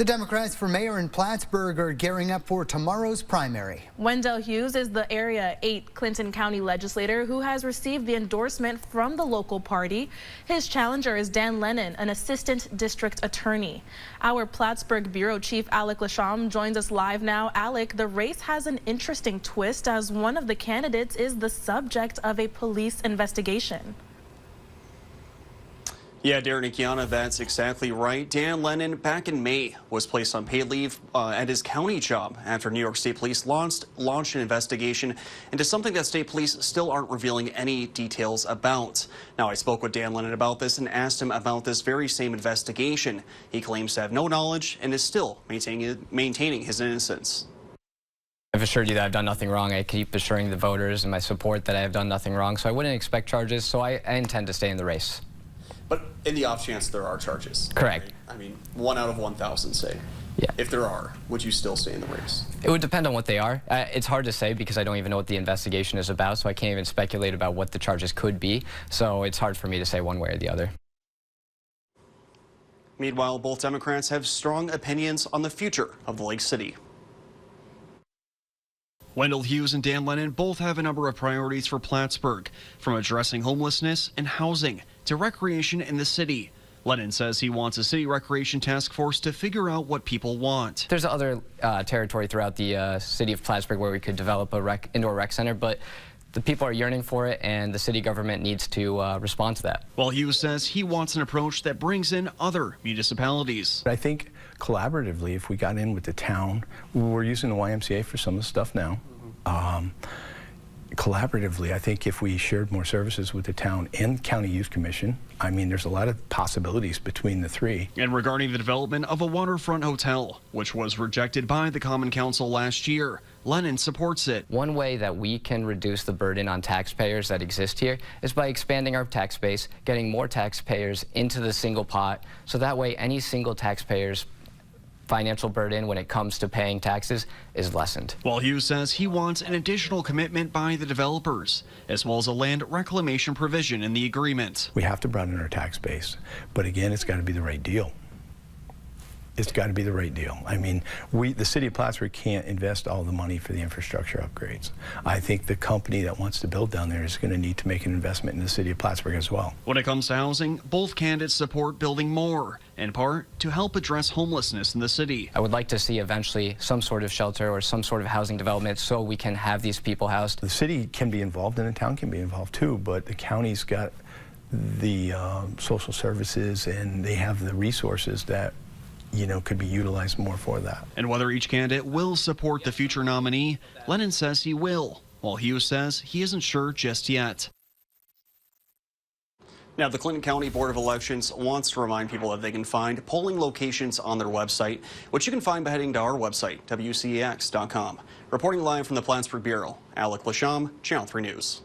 The Democrats for mayor in Plattsburgh are gearing up for tomorrow's primary. Wendell Hughes is the Area 8 Clinton County legislator who has received the endorsement from the local party. His challenger is Dan Lennon, an assistant district attorney. Our Plattsburgh bureau chief Alec Lasham joins us live now. Alec, the race has an interesting twist as one of the candidates is the subject of a police investigation. Yeah, Darren and Kiana, that's exactly right. Dan Lennon, back in May, was placed on paid leave at his county job after New York State Police launched an investigation into something that state police still aren't revealing any details about. Now, I spoke with Dan Lennon about this and asked him about this very same investigation. He claims to have no knowledge and is still maintaining his innocence. I've assured you that I've done nothing wrong. I keep assuring the voters and my support that I have done nothing wrong, so I wouldn't expect charges, so I intend to stay in the race. But in the off chance there are charges. Correct. Right? I mean, 1 out of 1,000, say. Yeah. If there are, would you still stay in the race? It would depend on what they are. It's hard to say because I don't even know what the investigation is about, so I can't even speculate about what the charges could be. So it's hard for me to say one way or the other. Meanwhile, both Democrats have strong opinions on the future of the Lake City. Wendell Hughes and Dan Lennon both have a number of priorities for Plattsburgh, from addressing homelessness and housing to recreation in the city. Lennon says he wants a city recreation task force to figure out what people want. There's other territory throughout the city of Plattsburgh where we could develop a indoor rec center, but the people are yearning for it and the city government needs to respond to that. While Hughes says he wants an approach that brings in other municipalities. I think collaboratively, if we got in with the town, we're using the YMCA for some of the stuff now. Collaboratively, I think if we shared more services with the town and County Youth Commission, I mean, there's a lot of possibilities between the three. And regarding the development of a waterfront hotel, which was rejected by the Common Council last year, Lennon supports it. One way that we can reduce the burden on taxpayers that exist here is by expanding our tax base, getting more taxpayers into the single pot, so that way any single taxpayer's financial burden when it comes to paying taxes is lessened. While Hughes says he wants an additional commitment by the developers, as well as a land reclamation provision in the agreement. We have to broaden our tax base, but again, it's got to be the right deal. It's got to be the right deal. I mean, the city of Plattsburgh can't invest all the money for the infrastructure upgrades. I think the company that wants to build down there is going to need to make an investment in the city of Plattsburgh as well. When it comes to housing, both candidates support building more, in part to help address homelessness in the city. I would like to see eventually some sort of shelter or some sort of housing development so we can have these people housed. The city can be involved and the town can be involved too, but the county's got the social services and they have the resources that could be utilized more for that. And whether each candidate will support the future nominee, Lennon says he will, while Hughes says he isn't sure just yet. Now, the Clinton County Board of Elections wants to remind people that they can find polling locations on their website, which you can find by heading to our website, WCAX.com. Reporting live from the Plattsburgh Bureau, Alec Lasham, Channel 3 News.